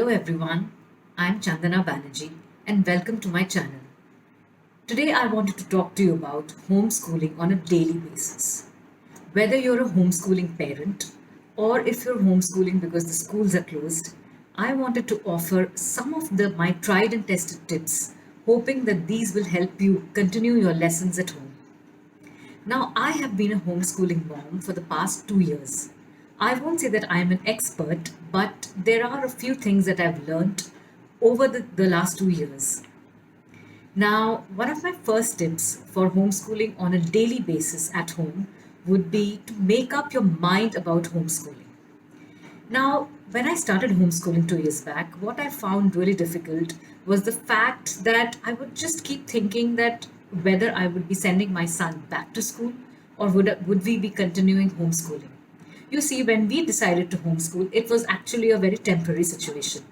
Hello everyone, I'm Chandana Banerjee and welcome to my channel. Today I wanted to talk to you about homeschooling on a daily basis. Whether you're a homeschooling parent or if you're homeschooling because the schools are closed, I wanted to offer some of my tried and tested tips, hoping that these will help you continue your lessons at home. Now, I have been a homeschooling mom for the past 2 years. I won't say that I'm an expert, but there are a few things that I've learned over the last 2 years. Now, one of my first tips for homeschooling on a daily basis at home would be to make up your mind about homeschooling. Now, when I started homeschooling 2 years back, what I found really difficult was the fact that I would just keep thinking that whether I would be sending my son back to school or would we be continuing homeschooling. You see, when we decided to homeschool, it was actually a very temporary situation.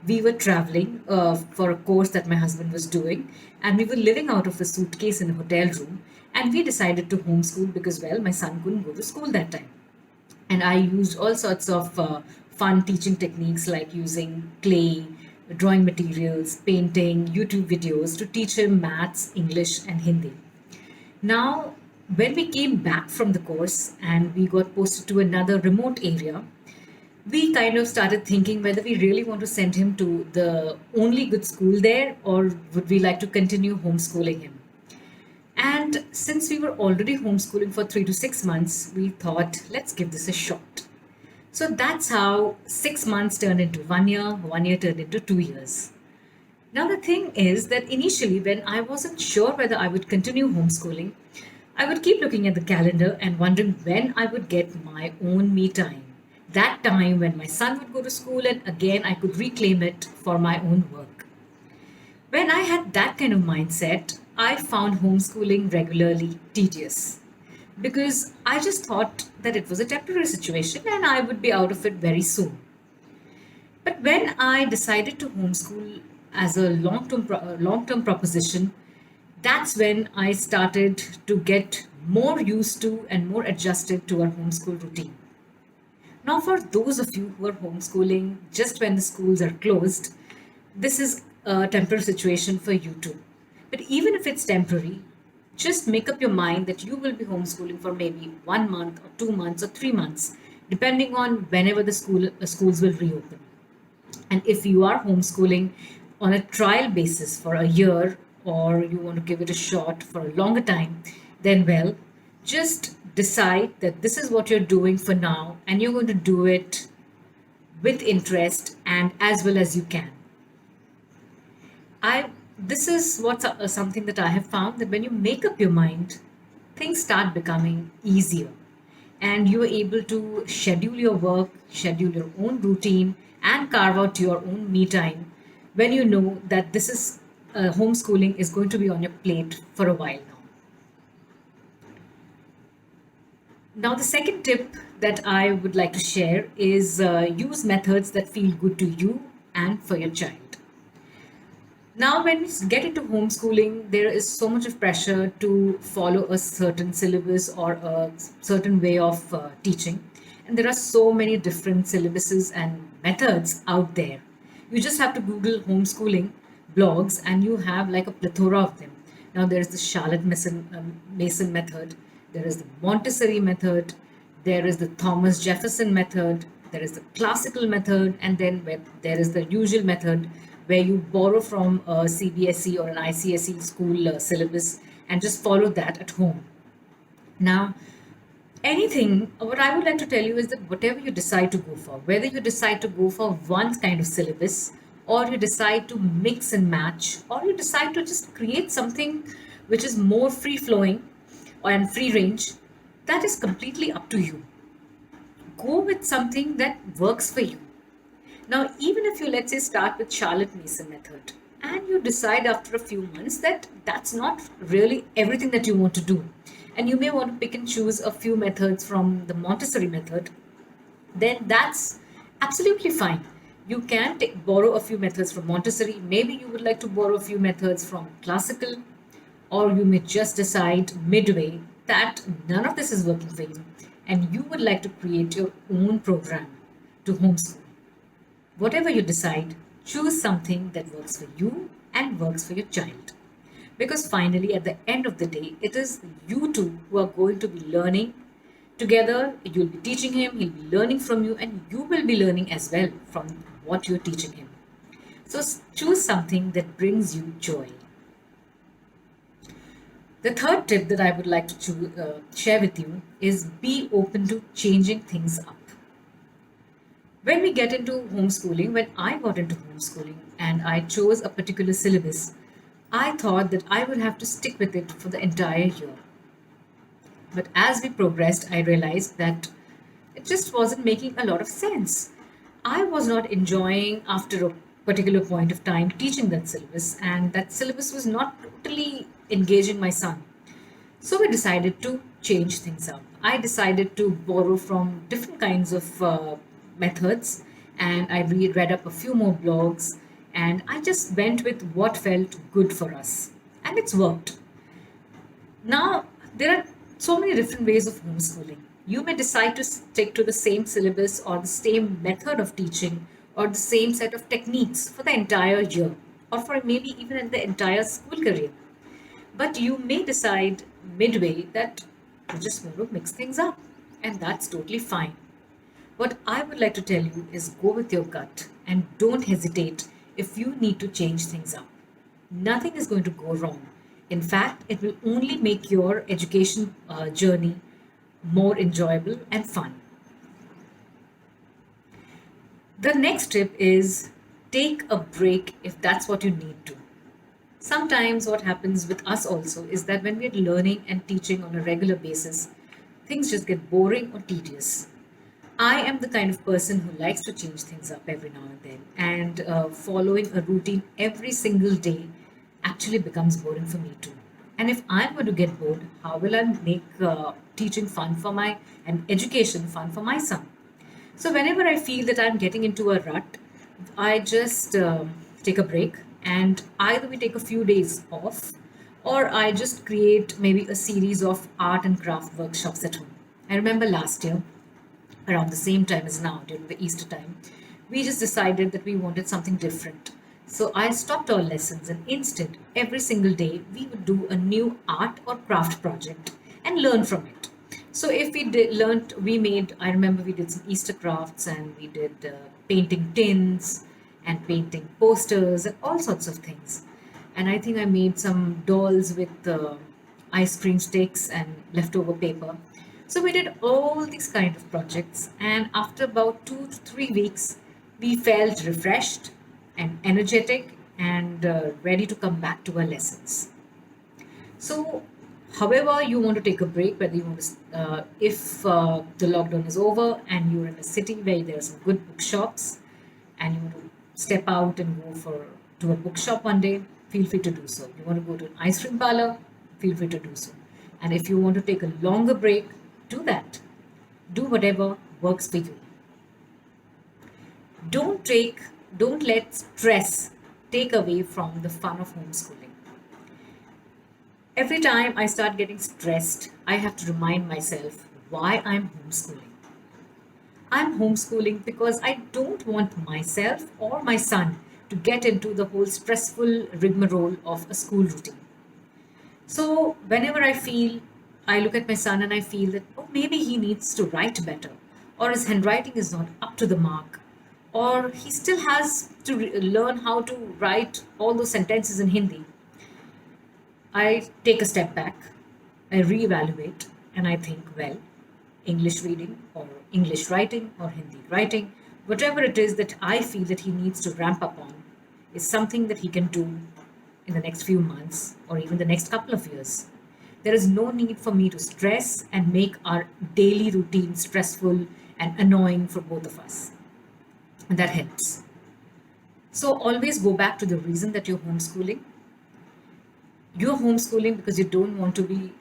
We were traveling for a course that my husband was doing, and we were living out of a suitcase in a hotel room. And we decided to homeschool because, well, my son couldn't go to school that time. And I used all sorts of fun teaching techniques like using clay, drawing materials, painting, YouTube videos to teach him maths, English, and Hindi. Now, when we came back from the course and we got posted to another remote area, we kind of started thinking whether we really want to send him to the only good school there or would we like to continue homeschooling him. And since we were already homeschooling for 3 to 6 months, we thought, let's give this a shot. So that's how 6 months turned into 1 year, 1 year turned into 2 years. Now, the thing is that initially, when I wasn't sure whether I would continue homeschooling, I would keep looking at the calendar and wondering when I would get my own me time. That time when my son would go to school and again I could reclaim it for my own work. When I had that kind of mindset, I found homeschooling regularly tedious because I just thought that it was a temporary situation and I would be out of it very soon. But when I decided to homeschool as a long-term proposition, that's when I started to get more used to and more adjusted to our homeschool routine. Now, for those of you who are homeschooling just when the schools are closed, this is a temporary situation for you too. But even if it's temporary, just make up your mind that you will be homeschooling for maybe 1 month or 2 months or 3 months, depending on whenever the schools will reopen. And if you are homeschooling on a trial basis for a year or you want to give it a shot for a longer time, then well, just decide that this is what you're doing for now and you're going to do it with interest and as well as you can. I This is what's something that I have found that when you make up your mind, things start becoming easier and you're able to schedule your work, schedule your own routine, and carve out your own me time when you know that this is homeschooling is going to be on your plate for a while now. Now, the second tip that I would like to share is use methods that feel good to you and for your child. Now, when we get into homeschooling, there is so much of pressure to follow a certain syllabus or a certain way of teaching. And there are so many different syllabuses and methods out there. You just have to Google homeschooling blogs and you have like a plethora of them. Now, there's the Charlotte Mason method, there is the Montessori method, there is the Thomas Jefferson method, there is the classical method, and then there is the usual method where you borrow from a CBSE or an ICSE school syllabus and just follow that at home. Now, what I would like to tell you is that whatever you decide to go for, whether you decide to go for one kind of syllabus, or you decide to mix and match, or you decide to just create something which is more free flowing and free range, that is completely up to you. Go with something that works for you. Now, even if you, let's say, start with Charlotte Mason method and you decide after a few months that that's not really everything that you want to do, and you may want to pick and choose a few methods from the Montessori method, then that's absolutely fine. You can borrow a few methods from Montessori. Maybe you would like to borrow a few methods from classical, or you may just decide midway that none of this is working for you and you would like to create your own program to homeschool. Whatever you decide, choose something that works for you and works for your child. Because finally, at the end of the day, it is you two who are going to be learning together. You'll be teaching him, he'll be learning from you, and you will be learning as well from what you're teaching him. So choose something that brings you joy. The third tip that I would like to share with you is be open to changing things up. When we get into homeschooling, when I got into homeschooling and I chose a particular syllabus, I thought that I would have to stick with it for the entire year. But as we progressed, I realized that it just wasn't making a lot of sense. I was not enjoying, after a particular point of time, teaching that syllabus, and that syllabus was not totally engaging my son. So we decided to change things up. I decided to borrow from different kinds of methods, and I read up a few more blogs, and I just went with what felt good for us. And it's worked. Now, there are so many different ways of homeschooling. You may decide to stick to the same syllabus or the same method of teaching or the same set of techniques for the entire year or for maybe even in the entire school career. But you may decide midway that you just want to mix things up, and that's totally fine. What I would like to tell you is go with your gut and don't hesitate if you need to change things up. Nothing is going to go wrong. In fact, it will only make your education journey more enjoyable and fun. The next tip is take a break if that's what you need to. Sometimes, what happens with us also is that when we're learning and teaching on a regular basis, things just get boring or tedious. I am the kind of person who likes to change things up every now and then, and following a routine every single day actually becomes boring for me too. And if I'm going to get bored, how will I make teaching fun for my and education fun for my son? So whenever I feel that I'm getting into a rut, I just take a break, and either we take a few days off or I just create maybe a series of art and craft workshops at home. I remember last year, around the same time as now, during the Easter time, we just decided that we wanted something different. So I stopped our lessons, and instead, every single day, we would do a new art or craft project and learn from it. So if we learned, we made, I remember we did some Easter crafts, and we did painting tins and painting posters and all sorts of things. And I think I made some dolls with ice cream sticks and leftover paper. So we did all these kind of projects, and after about 2 to 3 weeks, we felt refreshed and energetic and ready to come back to our lessons. So, however you want to take a break, whether you want to, if the lockdown is over and you're in a city where there are some good bookshops, and you want to step out and go for to a bookshop one day, feel free to do so. You want to go to an ice cream parlor, feel free to do so. And if you want to take a longer break, do that. Do whatever works for you. Don't take, don't let stress take away from the fun of homeschooling. Every time I start getting stressed, I have to remind myself why I'm homeschooling. I'm homeschooling because I don't want myself or my son to get into the whole stressful rigmarole of a school routine. So whenever I look at my son and I feel that, oh, maybe he needs to write better, or his handwriting is not up to the mark, or he still has to learn how to write all those sentences in Hindi, I take a step back, I reevaluate, and I think, well, English reading or English writing or Hindi writing, whatever it is that I feel that he needs to ramp up on, is something that he can do in the next few months or even the next couple of years. There is no need for me to stress and make our daily routine stressful and annoying for both of us. And that helps. So always go back to the reason that you're homeschooling. You're homeschooling because you don't want to be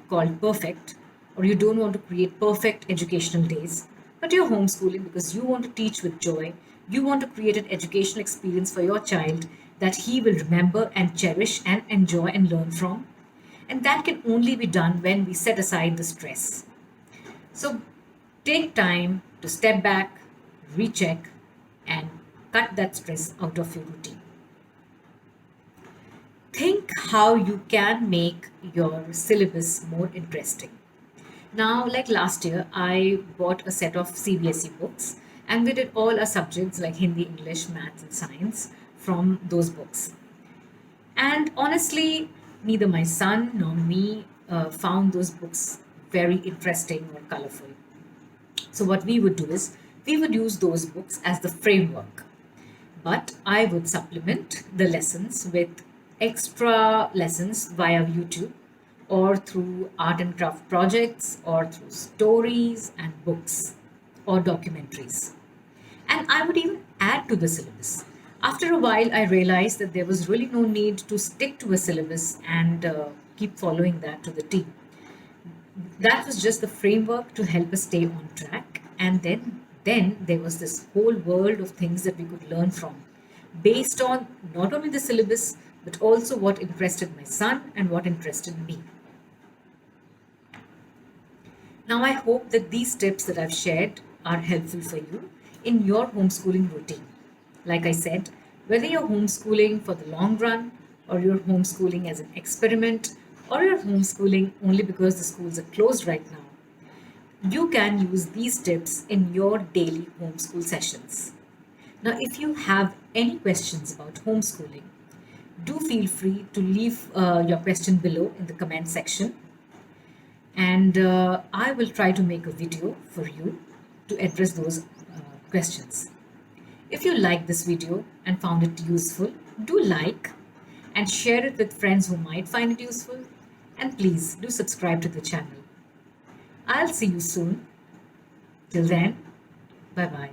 called perfect, or you don't want to create perfect educational days, but you're homeschooling because you want to teach with joy. You want to create an educational experience for your child that he will remember and cherish and enjoy and learn from. And that can only be done when we set aside the stress. So take time to step back, recheck, and cut that stress out of your routine. Think how you can make your syllabus more interesting. Now, like last year, I bought a set of CBSE books and we did all our subjects like Hindi, English, Maths, and Science from those books. And honestly, neither my son nor me found those books very interesting or colorful. So, what we would do is we would use those books as the framework, but I would supplement the lessons with extra lessons via YouTube or through art and craft projects or through stories and books or documentaries. And I would even add to the syllabus. After a while, I realized that there was really no need to stick to a syllabus and keep following that to the T. That was just the framework to help us stay on track. And then there was this whole world of things that we could learn from based on not only the syllabus, but also what interested my son and what interested me. Now, I hope that these tips that I've shared are helpful for you in your homeschooling routine. Like I said, whether you're homeschooling for the long run, or you're homeschooling as an experiment, or you're homeschooling only because the schools are closed right now, you can use these tips in your daily homeschool sessions. Now, if you have any questions about homeschooling, do feel free to leave your question below in the comment section, and I will try to make a video for you to address those questions. If you like this video and found it useful, do like and share it with friends who might find it useful, and please do subscribe to the channel. I'll see you soon. Till then, bye bye.